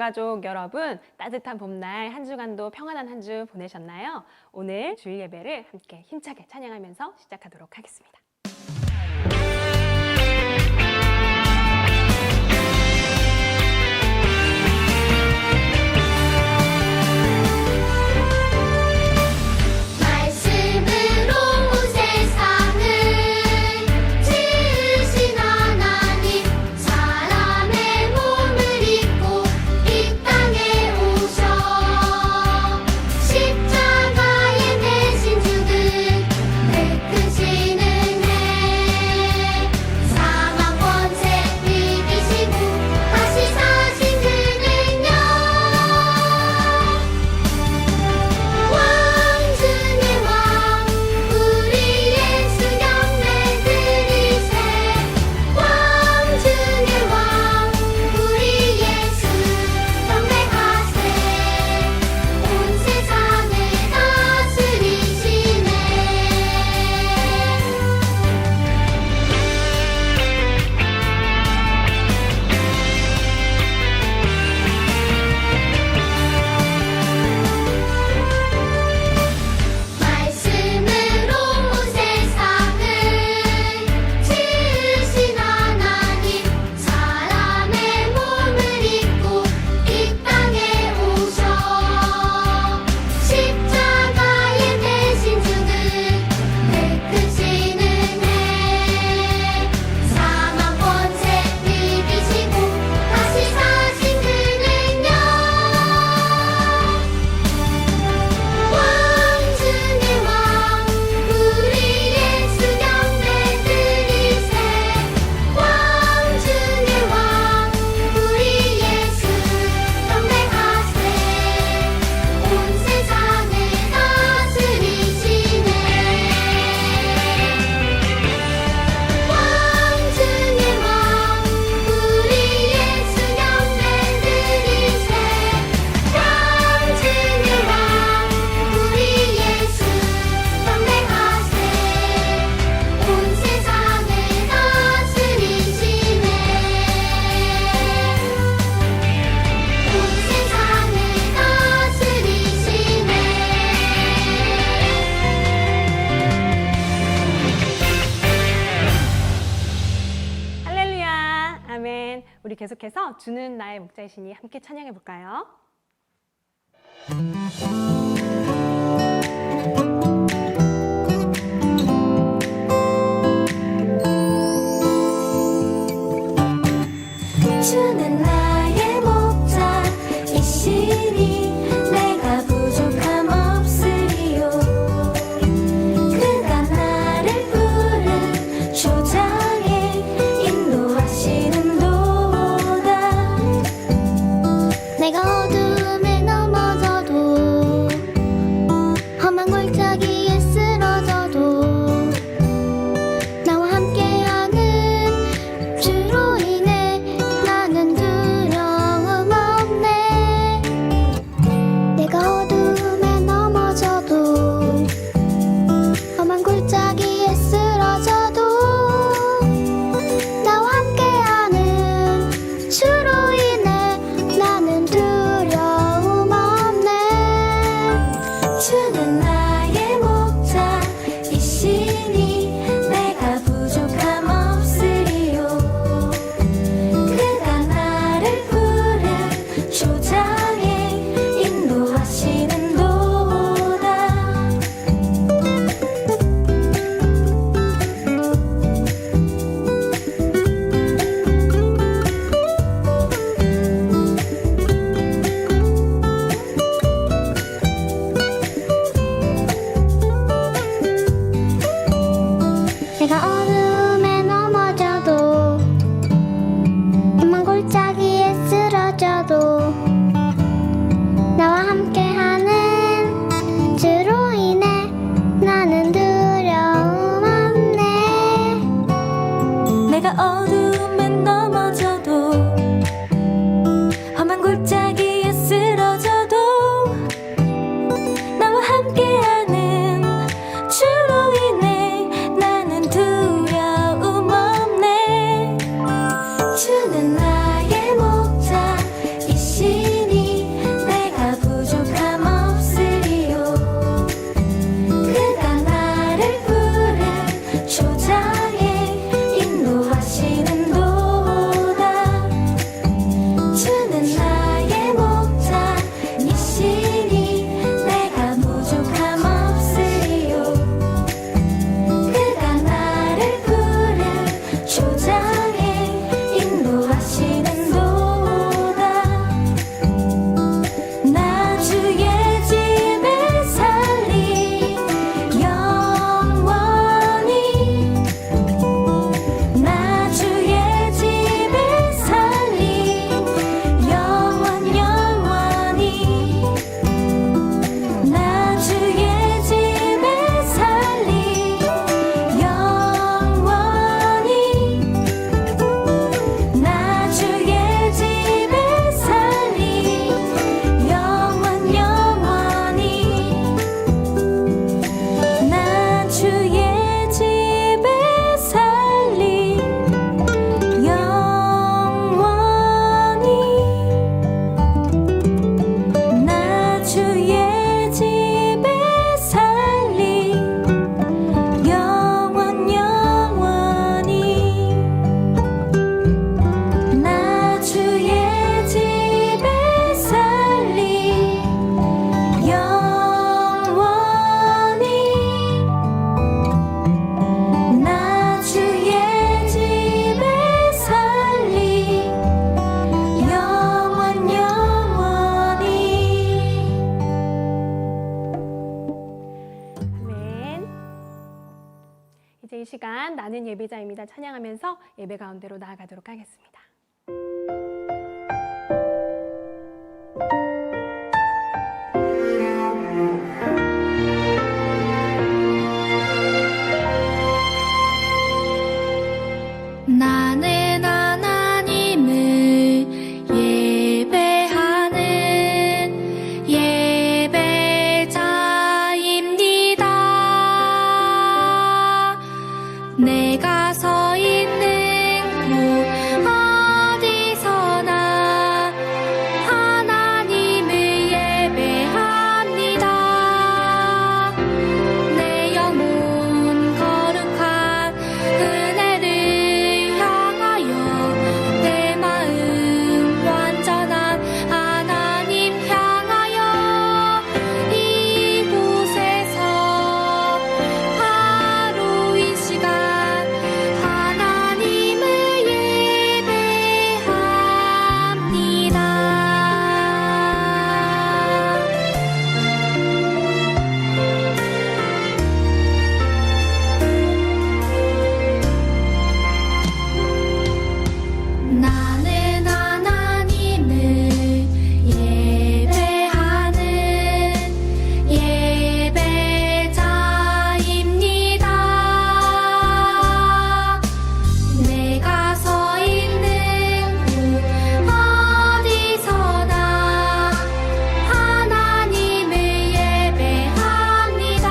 전가족 여러분, 따뜻한 봄날 한 주간도 평안한 한 주 보내셨나요? 오늘 주일 예배를 함께 힘차게 찬양하면서 시작하도록 하겠습니다. 우리 계속해서 주는 나의 목자이시니 함께 찬양해 볼까요? 주는 나의 목자이시니 내가 부족함 없으리요. 그가 나를 푸른 초장에 인도하시는 도다. 내가 어둠에 넘어져도 이제 이 시간 나는 예배자입니다 찬양하면서 예배 가운데로 나아가도록 하겠습니다. 나는 하나님을 예배하는 예배자입니다. 내가 서 있는 곳 어디서나 하나님을 예배합니다. 내 영혼 거룩한 은혜를 내 마음 완전한 하나님 향하여 이곳에서 바로 이 시간 하나님을 예배합니다. 나는 하나님을 예배하는 예배자입니다. 내가 서 있는 곳 어디서나 하나님을 예배합니다.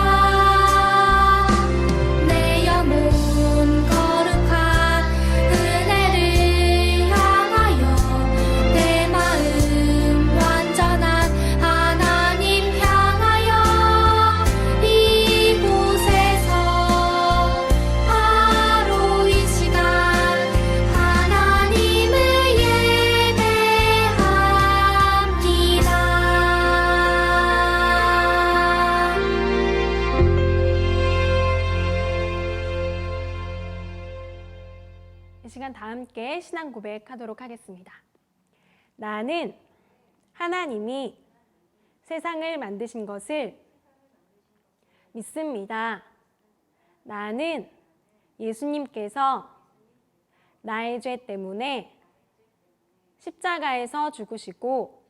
내 영혼 거룩한 은혜를 향하여 내 마음 완전한 하나님 향하여 이곳에서 바로 이 시간 하나님을 예배합니다. 이 시간 다 함께 신앙 고백하도록 하겠습니다. 나는 하나님이 세상을 만드신 것을 믿습니다. 나는 예수님께서 나의 죄 때문에 십자가에서 죽으시고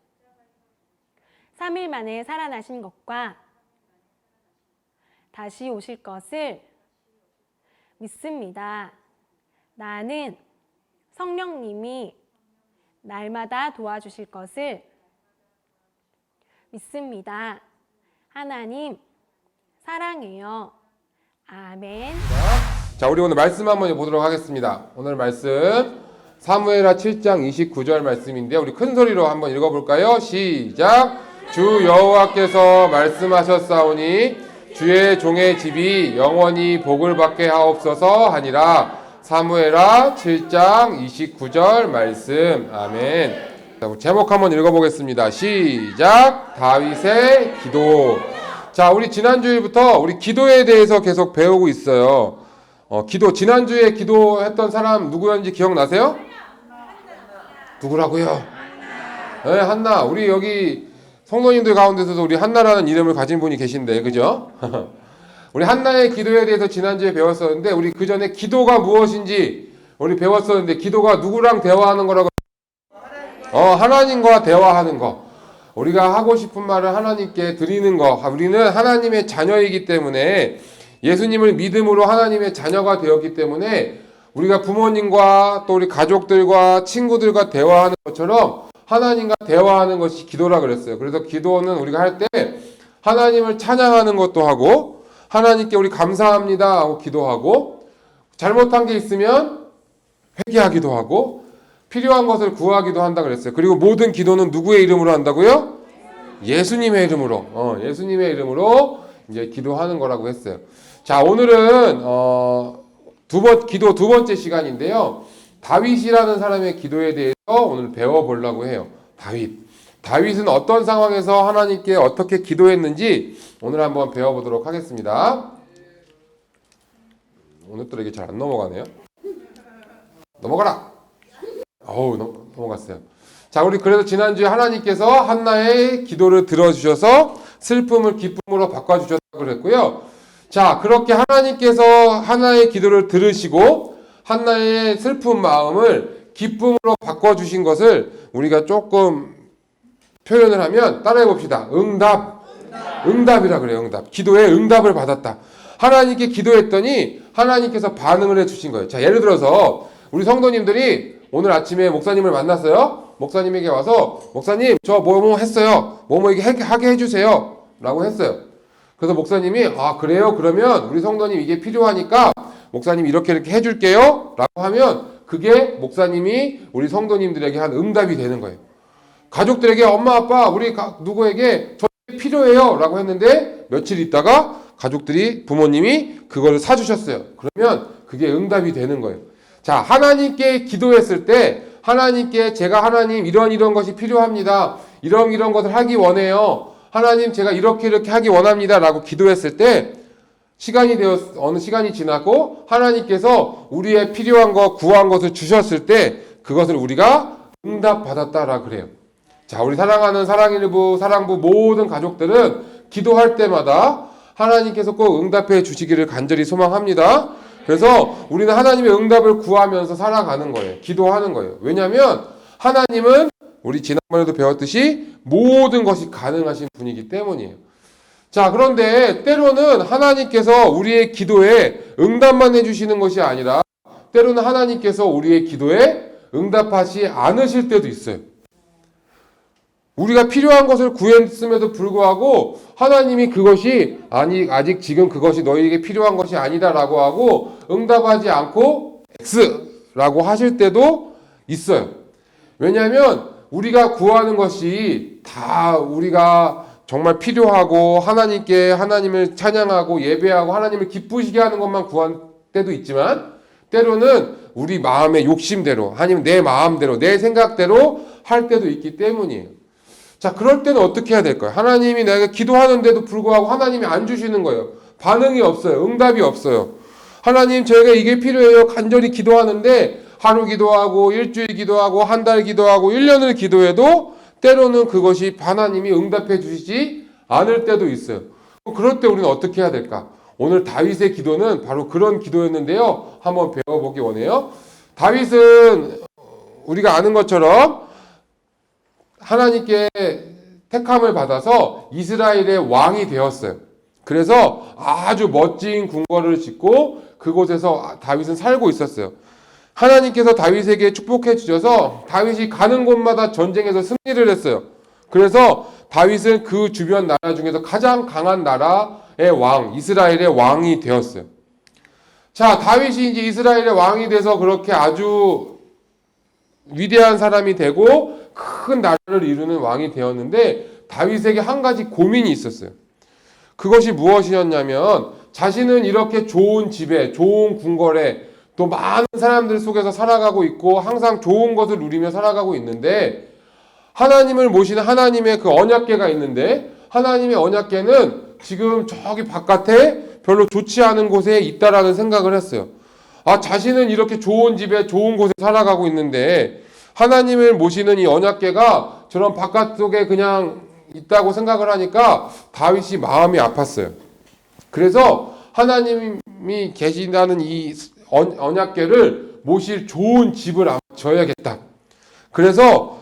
3일 만에 살아나신 것과 다시 오실 것을 믿습니다. 나는 성령님이 날마다 도와주실 것을 믿습니다. 하나님 사랑해요. 아멘. 자, 우리 오늘 말씀 한번 보도록 하겠습니다. 오늘 말씀 사무엘하 7장 29절 말씀인데요. 우리 큰 소리로 한번 읽어볼까요? 시작! 주 여호와께서 말씀하셨사오니 주의 종의 집이 영원히 복을 받게 하옵소서 하니라. 사무엘하 7장 29절 말씀. 아멘. 자, 우리 제목 한번 읽어보겠습니다. 시작! 다윗의 기도. 자, 우리 지난주일부터 우리 기도에 대해서 계속 배우고 있어요. 기도, 지난주에 기도했던 사람 누구였는지 기억나세요? 누구라고요? 네, 한나. 우리 여기 성도님들 가운데서도 우리 한나라는 이름을 가진 분이 계신데, 그죠? 우리 한나의 기도에 대해서 지난주에 배웠었는데, 우리 그 전에 기도가 무엇인지 우리 배웠었는데, 기도가 누구랑 대화하는 거라고? 하나님과 대화하는 거. 우리가 하고 싶은 말을 하나님께 드리는 거. 우리는 하나님의 자녀이기 때문에, 예수님을 믿음으로 하나님의 자녀가 되었기 때문에 우리가 부모님과 또 우리 가족들과 친구들과 대화하는 것처럼 하나님과 대화하는 것이 기도라 그랬어요. 그래서 기도는 우리가 할 때 하나님을 찬양하는 것도 하고, 하나님께 우리 감사합니다 하고 기도하고, 잘못한 게 있으면 회개하기도 하고, 필요한 것을 구하기도 한다 그랬어요. 그리고 모든 기도는 누구의 이름으로 한다고요? 예수님의 이름으로. 예수님의 이름으로 이제 기도하는 거라고 했어요. 자, 오늘은 기도 두 번째 시간인데요. 다윗이라는 사람의 기도에 대해서 오늘 배워보려고 해요. 다윗은 어떤 상황에서 하나님께 어떻게 기도했는지 오늘 한번 배워보도록 하겠습니다. 오늘 또 이게 잘 안 넘어가네요. 넘어가라! 넘어갔어요. 자, 우리 그래서 지난주에 하나님께서 한나의 기도를 들어주셔서 슬픔을 기쁨으로 바꿔주셨다고 그랬고요. 자, 그렇게 하나님께서 하나의 기도를 들으시고 하나의 슬픈 마음을 기쁨으로 바꿔주신 것을 우리가 조금 표현을 하면 따라해 봅시다. 응답이라 그래요. 응답. 기도에 응답을 받았다. 하나님께 기도했더니 하나님께서 반응을 해주신 거예요. 자, 예를 들어서 우리 성도님들이 오늘 아침에 목사님을 만났어요. 목사님에게 와서 목사님 저 뭐뭐 했어요. 뭐뭐 이게 하게 해주세요. 라고 했어요. 그래서 목사님이 아 그래요? 그러면 우리 성도님 이게 필요하니까 목사님 이렇게 해줄게요. 라고 하면 그게 목사님이 우리 성도님들에게 한 응답이 되는 거예요. 가족들에게 엄마 아빠 우리 누구에게 저 필요해요. 라고 했는데 며칠 있다가 가족들이 부모님이 그걸 사주셨어요. 그러면 그게 응답이 되는 거예요. 자, 하나님께 기도했을 때 하나님께 제가 하나님 이런 것이 필요합니다. 이런 것을 하기 원해요. 하나님 제가 이렇게 하기 원합니다. 라고 기도했을 때 어느 시간이 지나고 하나님께서 우리의 필요한 것, 구한 것을 주셨을 때 그것을 우리가 응답받았다라 그래요. 자, 우리 사랑하는 사랑일부, 사랑부 모든 가족들은 기도할 때마다 하나님께서 꼭 응답해 주시기를 간절히 소망합니다. 그래서 우리는 하나님의 응답을 구하면서 살아가는 거예요. 기도하는 거예요. 왜냐하면 하나님은 우리 지난번에도 배웠듯이 모든 것이 가능하신 분이기 때문이에요. 자, 그런데 때로는 하나님께서 우리의 기도에 응답만 해주시는 것이 아니라 때로는 하나님께서 우리의 기도에 응답하지 않으실 때도 있어요. 우리가 필요한 것을 구했음에도 불구하고 하나님이 그것이 아직 지금 그것이 너희에게 필요한 것이 아니다라고 하고 응답하지 않고 X라고 하실 때도 있어요. 왜냐하면 우리가 구하는 것이 다 우리가 정말 필요하고 하나님을 찬양하고 예배하고 하나님을 기쁘시게 하는 것만 구한 때도 있지만 때로는 우리 마음의 욕심대로 아니면 내 마음대로 내 생각대로 할 때도 있기 때문이에요. 자, 그럴 때는 어떻게 해야 될까요? 하나님이 내가 기도하는데도 불구하고 하나님이 안 주시는 거예요. 반응이 없어요. 응답이 없어요. 하나님 제가 이게 필요해요. 간절히 기도하는데 하루 기도하고 일주일 기도하고 한 달 기도하고 1년을 기도해도 때로는 그것이 하나님이 응답해 주시지 않을 때도 있어요. 그럴 때 우리는 어떻게 해야 될까? 오늘 다윗의 기도는 바로 그런 기도였는데요. 한번 배워보기 원해요. 다윗은 우리가 아는 것처럼 하나님께 택함을 받아서 이스라엘의 왕이 되었어요. 그래서 아주 멋진 궁궐을 짓고 그곳에서 다윗은 살고 있었어요. 하나님께서 다윗에게 축복해 주셔서 다윗이 가는 곳마다 전쟁에서 승리를 했어요. 그래서 다윗은 그 주변 나라 중에서 가장 강한 나라의 왕, 이스라엘의 왕이 되었어요. 자, 다윗이 이제 이스라엘의 왕이 돼서 그렇게 아주 위대한 사람이 되고 큰 나라를 이루는 왕이 되었는데 다윗에게 한 가지 고민이 있었어요. 그것이 무엇이었냐면 자신은 이렇게 좋은 집에 좋은 궁궐에 또 많은 사람들 속에서 살아가고 있고 항상 좋은 것을 누리며 살아가고 있는데 하나님을 모시는 하나님의 그 언약궤가 있는데 하나님의 언약궤는 지금 저기 바깥에 별로 좋지 않은 곳에 있다라는 생각을 했어요. 아, 자신은 이렇게 좋은 집에 좋은 곳에 살아가고 있는데 하나님을 모시는 이 언약궤가 저런 바깥쪽에 그냥 있다고 생각을 하니까 다윗이 마음이 아팠어요. 그래서 하나님이 계신다는 이 언약궤를 모실 좋은 집을 지어야겠다. 그래서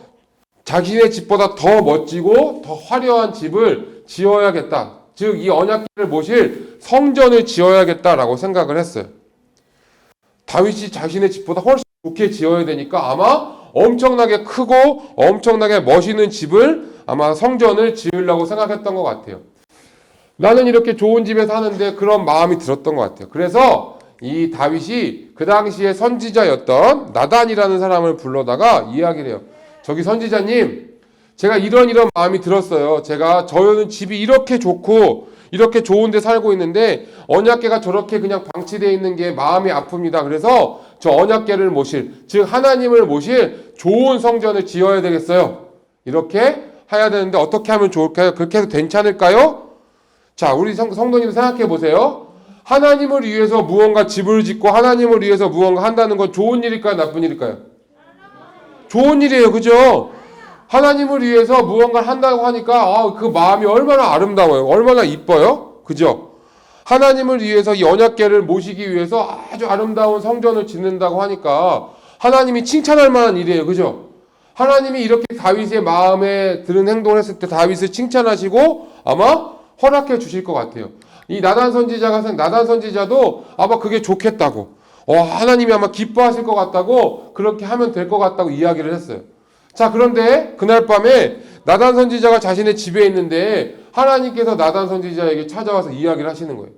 자신의 집보다 더 멋지고 더 화려한 집을 지어야겠다. 즉 이 언약궤를 모실 성전을 지어야겠다라고 생각을 했어요. 다윗이 자신의 집보다 훨씬 좋게 지어야 되니까 아마 엄청나게 크고 엄청나게 멋있는 집을 아마 성전을 지으려고 생각했던 것 같아요. 나는 이렇게 좋은 집에 사는데 그런 마음이 들었던 것 같아요. 그래서 이 다윗이 그 당시에 선지자였던 나단이라는 사람을 불러다가 이야기를 해요. 저기 선지자님, 제가 이런 마음이 들었어요. 저는 집이 이렇게 좋고 이렇게 좋은 데 살고 있는데 언약궤가 저렇게 그냥 방치되어 있는 게 마음이 아픕니다. 그래서 저 언약궤를 모실, 즉 하나님을 모실 좋은 성전을 지어야 되겠어요. 이렇게 해야 되는데 어떻게 하면 좋을까요? 그렇게 해도 괜찮을까요? 자, 우리 성도님 생각해 보세요. 하나님을 위해서 무언가 집을 짓고 하나님을 위해서 무언가 한다는 건 좋은 일일까요? 나쁜 일일까요? 좋은 일이에요. 그죠? 하나님을 위해서 무언가를 한다고 하니까 그 마음이 얼마나 아름다워요. 얼마나 이뻐요. 그죠? 하나님을 위해서 이 언약궤를 모시기 위해서 아주 아름다운 성전을 짓는다고 하니까 하나님이 칭찬할 만한 일이에요. 그죠? 하나님이 이렇게 다윗의 마음에 드는 행동을 했을 때 다윗을 칭찬하시고 아마 허락해 주실 것 같아요. 이 나단 선지자도 아마 그게 좋겠다고, 하나님이 아마 기뻐하실 것 같다고, 그렇게 하면 될 것 같다고 이야기를 했어요. 자, 그런데 그날 밤에 나단 선지자가 자신의 집에 있는데 하나님께서 나단 선지자에게 찾아와서 이야기를 하시는 거예요.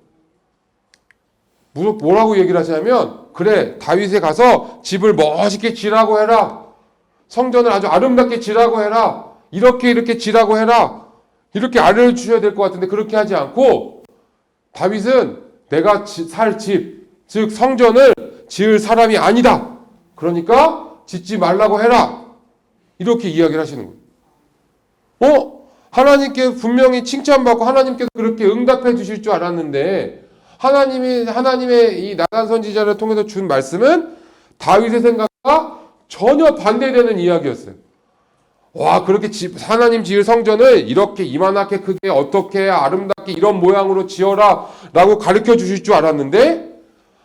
뭐라고 얘기를 하시냐면, 그래, 다윗에 가서 집을 멋있게 지라고 해라. 성전을 아주 아름답게 지라고 해라. 이렇게 지라고 해라. 이렇게 알려주셔야 될 것 같은데 그렇게 하지 않고, 다윗은 내가 살 집, 즉 성전을 지을 사람이 아니다. 그러니까 짓지 말라고 해라. 이렇게 이야기를 하시는 거예요. 하나님께 분명히 칭찬받고 하나님께서 그렇게 응답해 주실 줄 알았는데, 하나님의 이 나단 선지자를 통해서 준 말씀은 다윗의 생각과 전혀 반대되는 이야기였어요. 와, 그렇게 하나님 지을 성전을 이렇게 이만하게 크게 어떻게 아름답게 이런 모양으로 지어라 라고 가르쳐 주실 줄 알았는데,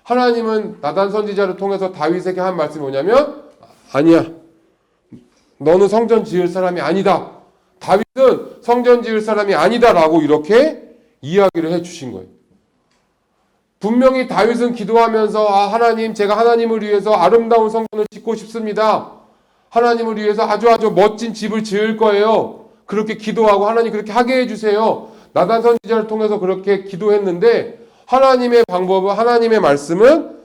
하나님은 나단 선지자를 통해서 다윗에게 한 말씀이 뭐냐면, 아니야, 너는 성전 지을 사람이 아니다. 다윗은 성전 지을 사람이 아니다 라고 이렇게 이야기를 해 주신 거예요. 분명히 다윗은 기도하면서, 하나님, 제가 하나님을 위해서 아름다운 성전을 짓고 싶습니다. 하나님을 위해서 아주 멋진 집을 지을 거예요. 그렇게 기도하고 하나님 그렇게 하게 해주세요. 나단 선지자를 통해서 그렇게 기도했는데, 하나님의 방법은, 하나님의 말씀은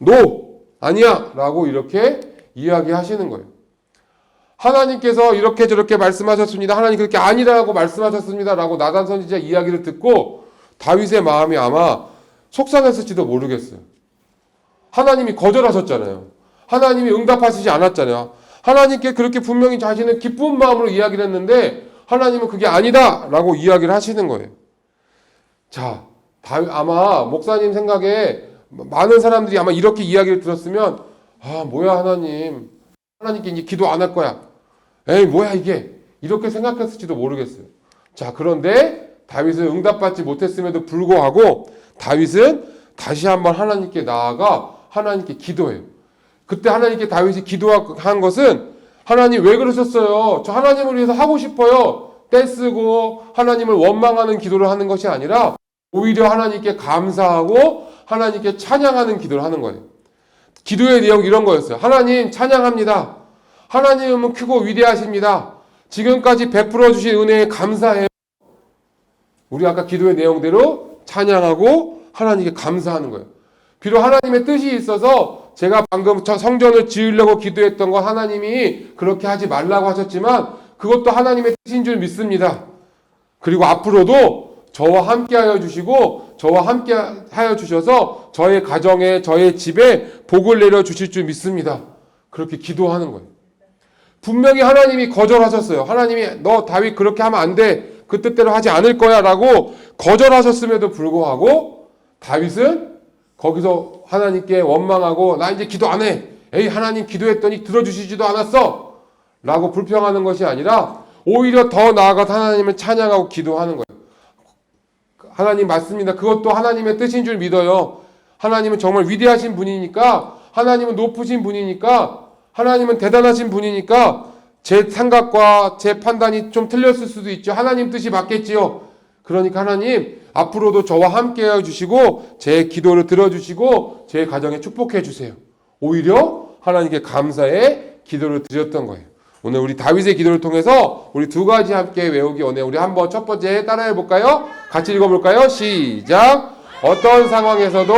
NO! 아니야! 라고 이렇게 이야기하시는 거예요. 하나님께서 이렇게 저렇게 말씀하셨습니다. 하나님 그렇게 아니라고 말씀하셨습니다. 라고 나단 선지자 이야기를 듣고 다윗의 마음이 아마 속상했을지도 모르겠어요. 하나님이 거절하셨잖아요. 하나님이 응답하시지 않았잖아요. 하나님께 그렇게 분명히 자신은 기쁜 마음으로 이야기를 했는데 하나님은 그게 아니다 라고 이야기를 하시는 거예요. 자, 아마 목사님 생각에 많은 사람들이 아마 이렇게 이야기를 들었으면, 뭐야 하나님께 이제 기도 안 할 거야. 에이, 뭐야 이게. 이렇게 생각했을지도 모르겠어요. 자, 그런데 다윗은 응답받지 못했음에도 불구하고 다윗은 다시 한번 하나님께 나아가 하나님께 기도해요. 그때 하나님께 다윗이 기도한 것은, 하나님 왜 그러셨어요? 저 하나님을 위해서 하고 싶어요. 떼쓰고 하나님을 원망하는 기도를 하는 것이 아니라 오히려 하나님께 감사하고 하나님께 찬양하는 기도를 하는 거예요. 기도의 내용이 이런 거였어요. 하나님 찬양합니다. 하나님은 크고 위대하십니다. 지금까지 베풀어 주신 은혜에 감사해요. 우리 아까 기도의 내용대로 찬양하고 하나님께 감사하는 거예요. 비록 하나님의 뜻이 있어서 제가 방금 성전을 지으려고 기도했던 건 하나님이 그렇게 하지 말라고 하셨지만 그것도 하나님의 뜻인 줄 믿습니다. 그리고 앞으로도 저와 함께 하여 주시고 저와 함께 하여 주셔서 저의 가정에, 저의 집에 복을 내려 주실 줄 믿습니다. 그렇게 기도하는 거예요. 분명히 하나님이 거절하셨어요. 하나님이 너 다윗 그렇게 하면 안 돼. 그 뜻대로 하지 않을 거야 라고 거절하셨음에도 불구하고 다윗은 거기서 하나님께 원망하고 나 이제 기도 안 해. 에이, 하나님 기도했더니 들어주시지도 않았어 라고 불평하는 것이 아니라 오히려 더 나아가서 하나님을 찬양하고 기도하는 거예요. 하나님 맞습니다. 그것도 하나님의 뜻인 줄 믿어요. 하나님은 정말 위대하신 분이니까, 하나님은 높으신 분이니까, 하나님은 대단하신 분이니까 제 생각과 제 판단이 좀 틀렸을 수도 있죠. 하나님 뜻이 맞겠지요. 그러니까 하나님 앞으로도 저와 함께 해주시고 제 기도를 들어주시고 제 가정에 축복해 주세요. 오히려 하나님께 감사의 기도를 드렸던 거예요. 오늘 우리 다윗의 기도를 통해서 우리 두 가지 함께 외우기 원해요. 우리 한번 첫 번째 따라해 볼까요? 같이 읽어볼까요? 시작! 어떤 상황에서도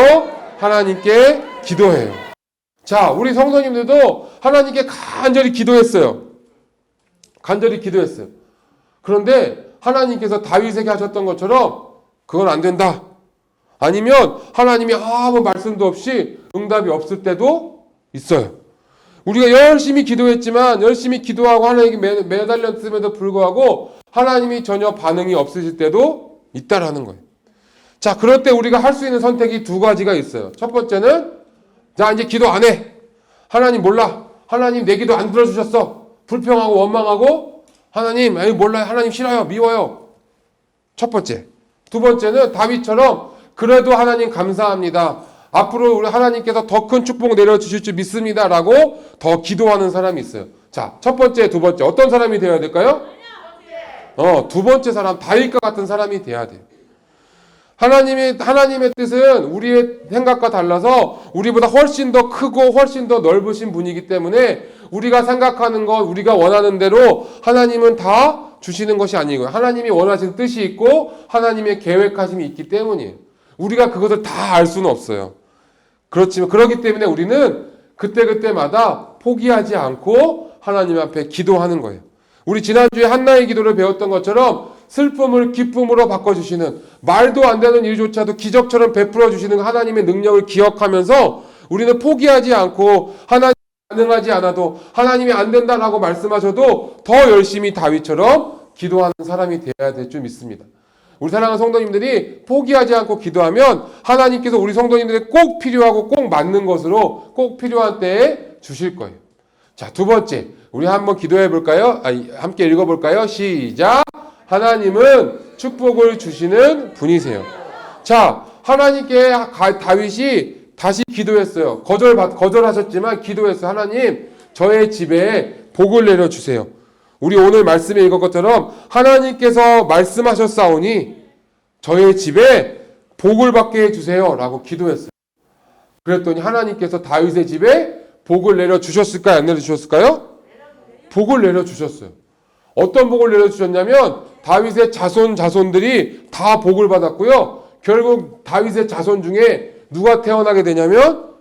하나님께 기도해요. 자, 우리 성도님들도 하나님께 간절히 기도했어요. 간절히 기도했어요. 그런데 하나님께서 다윗에게 하셨던 것처럼 그건 안 된다. 아니면 하나님이 아무 말씀도 없이 응답이 없을 때도 있어요. 우리가 열심히 기도했지만 열심히 기도하고 하나님께 매달렸음에도 불구하고 하나님이 전혀 반응이 없으실 때도 있다라는 거예요. 자, 그럴 때 우리가 할 수 있는 선택이 두 가지가 있어요. 첫 번째는 자, 이제 기도 안 해. 하나님 몰라. 하나님 내 기도 안 들어주셨어. 불평하고 원망하고 하나님 몰라요. 하나님 싫어요. 미워요. 첫 번째. 두 번째는 다윗처럼 그래도 하나님 감사합니다. 앞으로 우리 하나님께서 더 큰 축복 내려주실 줄 믿습니다. 라고 더 기도하는 사람이 있어요. 자, 첫 번째, 두 번째. 어떤 사람이 되어야 될까요? 두 번째 사람, 다윗과 같은 사람이 돼야 돼요. 하나님의 뜻은 우리의 생각과 달라서 우리보다 훨씬 더 크고 훨씬 더 넓으신 분이기 때문에 우리가 생각하는 것, 우리가 원하는 대로 하나님은 다 주시는 것이 아니고요. 하나님이 원하시는 뜻이 있고 하나님의 계획하심이 있기 때문이에요. 우리가 그것을 다 알 수는 없어요. 그렇기 때문에 우리는 그때그때마다 포기하지 않고 하나님 앞에 기도하는 거예요. 우리 지난주에 한나의 기도를 배웠던 것처럼 슬픔을 기쁨으로 바꿔주시는, 말도 안 되는 일조차도 기적처럼 베풀어 주시는 하나님의 능력을 기억하면서 우리는 포기하지 않고 하나님이 가능하지 않아도 하나님이 안 된다라고 말씀하셔도 더 열심히 다윗처럼 기도하는 사람이 되어야 될 줄 믿습니다. 우리 사랑하는 성도님들이 포기하지 않고 기도하면 하나님께서 우리 성도님들에게 꼭 필요하고 꼭 맞는 것으로 꼭 필요한 때에 주실 거예요. 자, 두 번째, 우리 한번 기도해 볼까요? 함께 읽어 볼까요? 시작. 하나님은 축복을 주시는 분이세요. 자, 하나님께 다윗이 다시 기도했어요. 거절하셨지만 기도했어요. 하나님, 저의 집에 복을 내려주세요. 우리 오늘 말씀에 읽은 것처럼 하나님께서 말씀하셨사오니 저의 집에 복을 받게 해주세요. 라고 기도했어요. 그랬더니 하나님께서 다윗의 집에 복을 내려주셨을까요? 안 내려주셨을까요? 복을 내려주셨어요. 어떤 복을 내려주셨냐면 다윗의 자손들이 다 복을 받았고요. 결국 다윗의 자손 중에 누가 태어나게 되냐면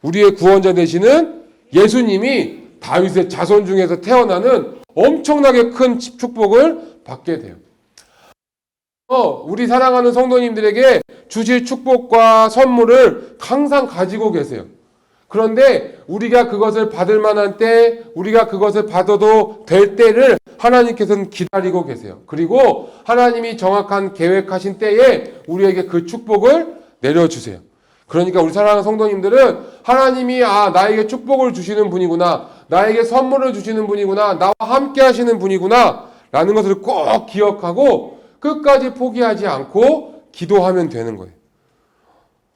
우리의 구원자 되시는 예수님이 다윗의 자손 중에서 태어나는 엄청나게 큰 축복을 받게 돼요. 우리 사랑하는 성도님들에게 주실 축복과 선물을 항상 가지고 계세요. 그런데 우리가 그것을 받을 만한 때, 우리가 그것을 받아도 될 때를 하나님께서는 기다리고 계세요. 그리고 하나님이 정확한 계획하신 때에 우리에게 그 축복을 내려주세요. 그러니까 우리 사랑하는 성도님들은 하나님이 나에게 축복을 주시는 분이구나, 나에게 선물을 주시는 분이구나, 나와 함께 하시는 분이구나 라는 것을 꼭 기억하고 끝까지 포기하지 않고 기도하면 되는 거예요.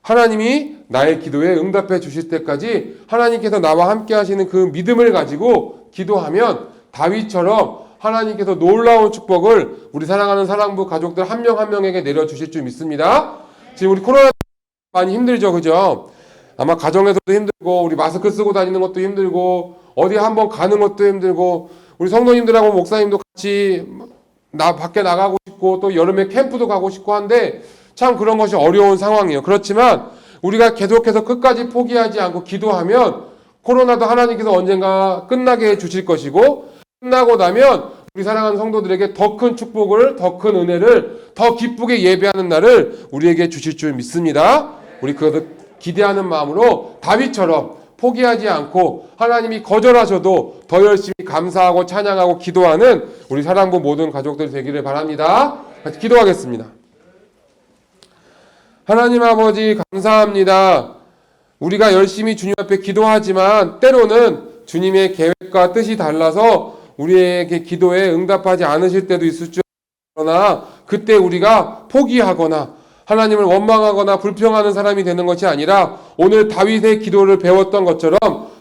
하나님이 나의 기도에 응답해 주실 때까지 하나님께서 나와 함께 하시는 그 믿음을 가지고 기도하면 다윗처럼 하나님께서 놀라운 축복을 우리 사랑하는 사랑부 가족들 한 명 한 명에게 내려주실 줄 믿습니다. 지금 우리 코로나 많이 힘들죠, 그죠? 아마 가정에서도 힘들고 우리 마스크 쓰고 다니는 것도 힘들고 어디 한번 가는 것도 힘들고 우리 성도님들하고 목사님도 같이 밖에 나가고 싶고 또 여름에 캠프도 가고 싶고 한데 참 그런 것이 어려운 상황이에요. 그렇지만 우리가 계속해서 끝까지 포기하지 않고 기도하면 코로나도 하나님께서 언젠가 끝나게 해주실 것이고 끝나고 나면 우리 사랑하는 성도들에게 더 큰 축복을, 더 큰 은혜를 더 기쁘게 예배하는 날을 우리에게 주실 줄 믿습니다. 우리 그것을 기대하는 마음으로 다윗처럼 포기하지 않고 하나님이 거절하셔도 더 열심히 감사하고 찬양하고 기도하는 우리 사랑부 모든 가족들 되기를 바랍니다. 같이 기도하겠습니다. 하나님 아버지 감사합니다. 우리가 열심히 주님 앞에 기도하지만 때로는 주님의 계획과 뜻이 달라서 우리에게 기도에 응답하지 않으실 때도 있을 줄 알았으나 그때 우리가 포기하거나 하나님을 원망하거나 불평하는 사람이 되는 것이 아니라 오늘 다윗의 기도를 배웠던 것처럼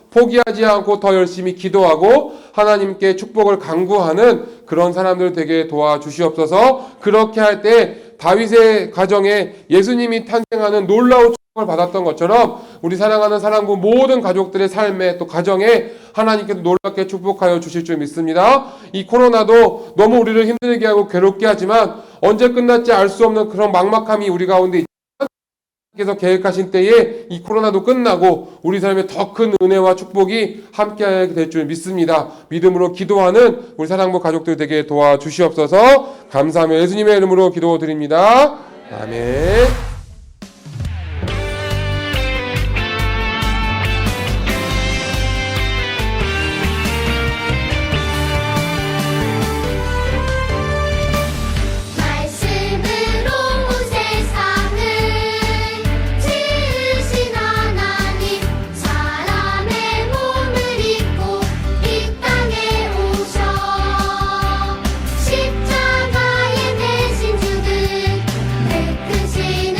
포기하지 않고 더 열심히 기도하고 하나님께 축복을 간구하는 그런 사람들 되게 도와주시옵소서. 그렇게 할 때 다윗의 가정에 예수님이 탄생하는 놀라운 축복을 받았던 것처럼 우리 사랑하는 사랑부 모든 가족들의 삶에 또 가정에 하나님께서 놀랍게 축복하여 주실 줄 믿습니다. 이 코로나도 너무 우리를 힘들게 하고 괴롭게 하지만 언제 끝날지 알 수 없는 그런 막막함이 우리 가운데 있지만 하나님께서 계획하신 때에 이 코로나도 끝나고 우리 삶에 더 큰 은혜와 축복이 함께하게 될 줄 믿습니다. 믿음으로 기도하는 우리 사랑부 가족들 되게 도와주시옵소서. 감사하며 예수님의 이름으로 기도드립니다. 아멘. 십자가에 대신 주는 그 크신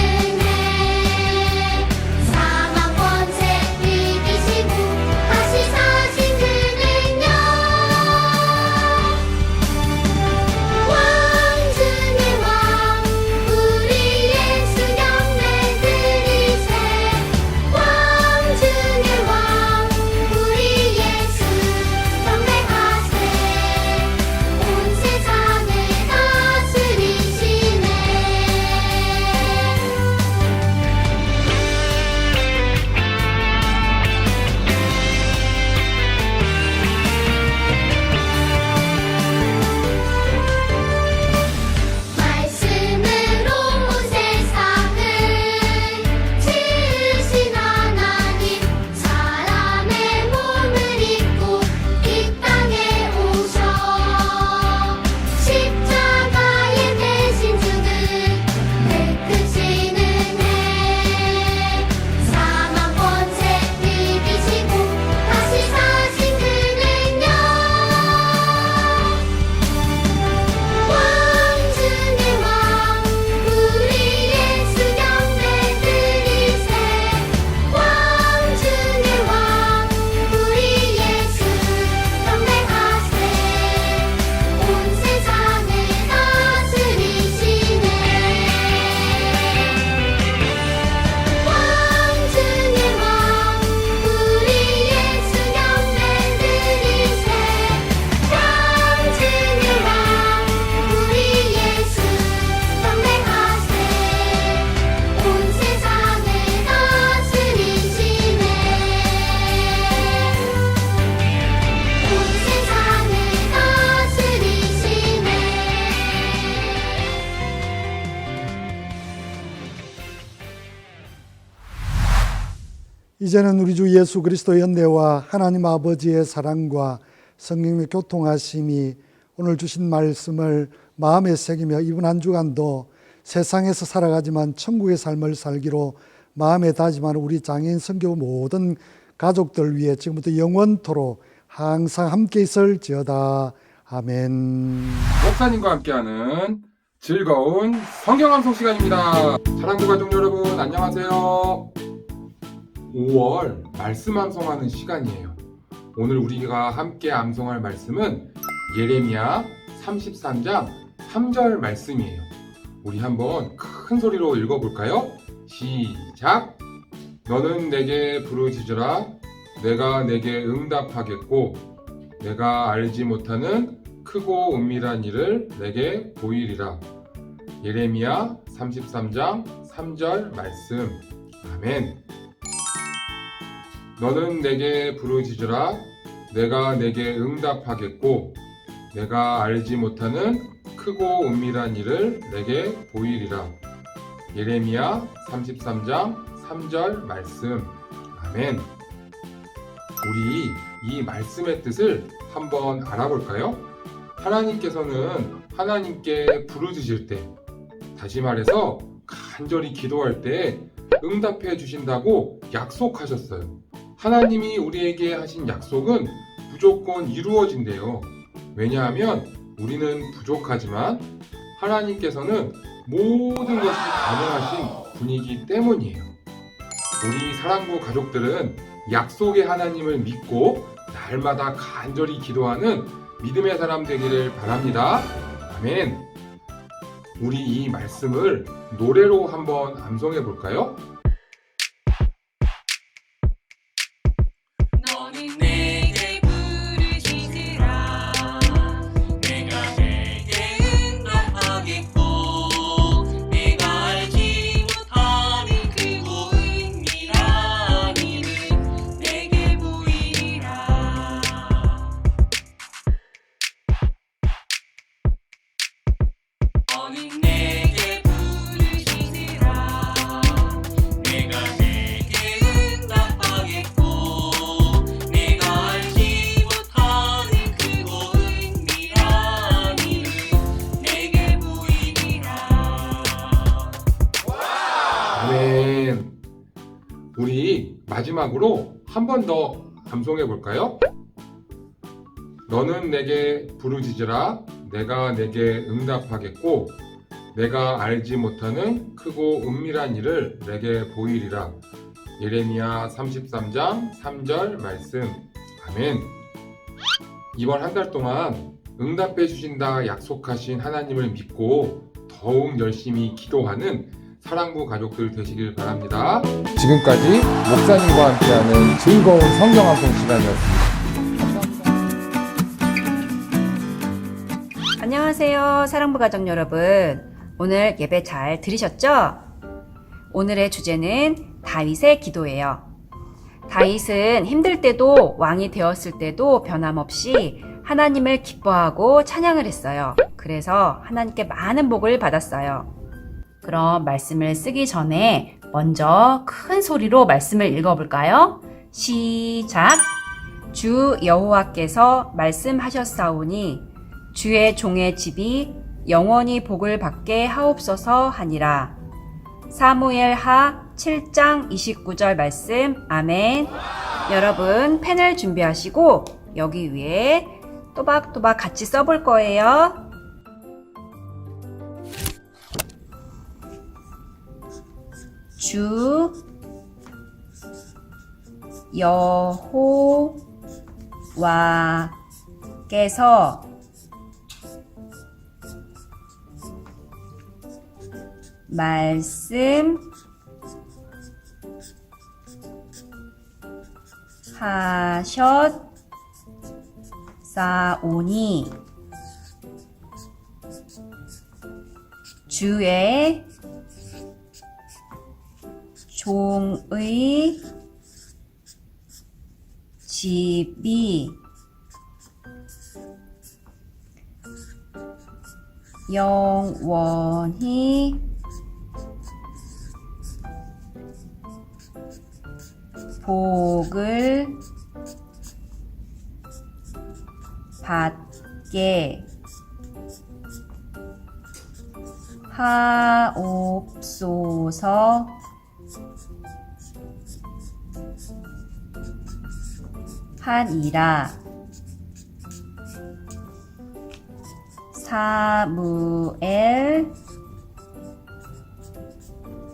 이제는 우리 주 예수 그리스도의 은혜와 하나님 아버지의 사랑과 성령의 교통하심이 오늘 주신 말씀을 마음에 새기며 이번 한 주간도 세상에서 살아가지만 천국의 삶을 살기로 마음에 다짐하는 우리 장애인 선교 모든 가족들 위해 지금부터 영원토록 항상 함께 있을지어다. 아멘. 목사님과 함께하는 즐거운 성경함송 시간입니다. 사랑부 가족 여러분 안녕하세요. 5월 말씀 암송하는 시간이에요. 오늘 우리가 함께 암송할 말씀은 예레미야 33장 3절 말씀이에요. 우리 한번 큰 소리로 읽어볼까요? 시작! 너는 내게 부르짖으라 내가 내게 응답하겠고 내가 알지 못하는 크고 은밀한 일을 내게 보이리라. 예레미야 33장 3절 말씀. 아멘. 너는 내게 부르짖으라 내가 내게 응답하겠고 내가 알지 못하는 크고 은밀한 일을 내게 보이리라. 예레미야 33장 3절 말씀. 아멘. 우리 이 말씀의 뜻을 한번 알아볼까요? 하나님께서는 하나님께 부르짖을 때, 다시 말해서 간절히 기도할 때 응답해 주신다고 약속하셨어요. 하나님이 우리에게 하신 약속은 무조건 이루어진대요. 왜냐하면 우리는 부족하지만 하나님께서는 모든 것이 가능하신 분이기 때문이에요. 우리 사랑부 가족들은 약속의 하나님을 믿고 날마다 간절히 기도하는 믿음의 사람 되기를 바랍니다. 아멘. 우리 이 말씀을 노래로 한번 암송해 볼까요? 너는 내게 부르짖으라 내가 내게 응답하겠고 내가 알지 못하는 크고 은밀한 일은 내게 보이리라. 너는 내게 부르짖으라 내가 내게 응답하겠고 내가 알지 못하는 크고 은밀한 일은 내게 보이리라. 아멘. 우리 마지막으로 한 번 더 암송해 볼까요? 너는 내게 부르짖으라 내가 내게 응답하겠고 내가 알지 못하는 크고 은밀한 일을 내게 보이리라. 예레미야 33장 3절 말씀. 아멘. 이번 한 달 동안 응답해 주신다 약속하신 하나님을 믿고 더욱 열심히 기도하는 사랑부 가족들 되시길 바랍니다. 지금까지 목사님과 함께하는 즐거운 성경함송 시간이었습니다. 안녕하세요, 사랑부 가족 여러분. 오늘 예배 잘 들으셨죠? 오늘의 주제는 다윗의 기도예요. 다윗은 힘들 때도 왕이 되었을 때도 변함없이 하나님을 기뻐하고 찬양을 했어요. 그래서 하나님께 많은 복을 받았어요. 그럼 말씀을 쓰기 전에 먼저 큰 소리로 말씀을 읽어볼까요? 시작! 주 여호와께서 말씀하셨사오니 주의 종의 집이 영원히 복을 받게 하옵소서 하니라. 사무엘하 7장 29절 말씀. 아멘. 여러분 펜을 준비하시고 여기 위에 또박또박 같이 써볼 거예요. 주 여호와께서 말씀하셨사오니 주의 종의 집이 영원히 복을 받게 하옵소서. 하니라. 사무엘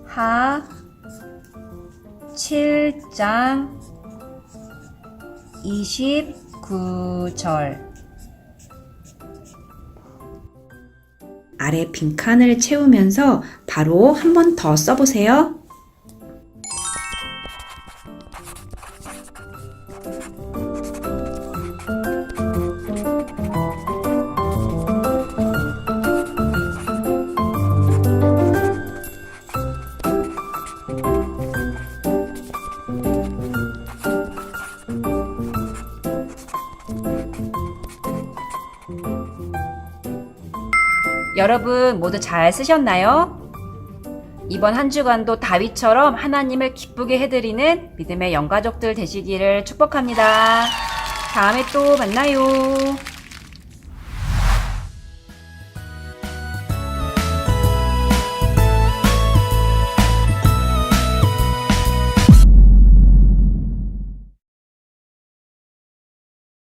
하 7장 29절. 아래 빈칸을 채우면서 바로 한 번 더 써보세요. 여러분 모두 잘 쓰셨나요? 이번 한 주간도 다윗처럼 하나님을 기쁘게 해드리는 믿음의 영가족들 되시기를 축복합니다. 다음에 또 만나요.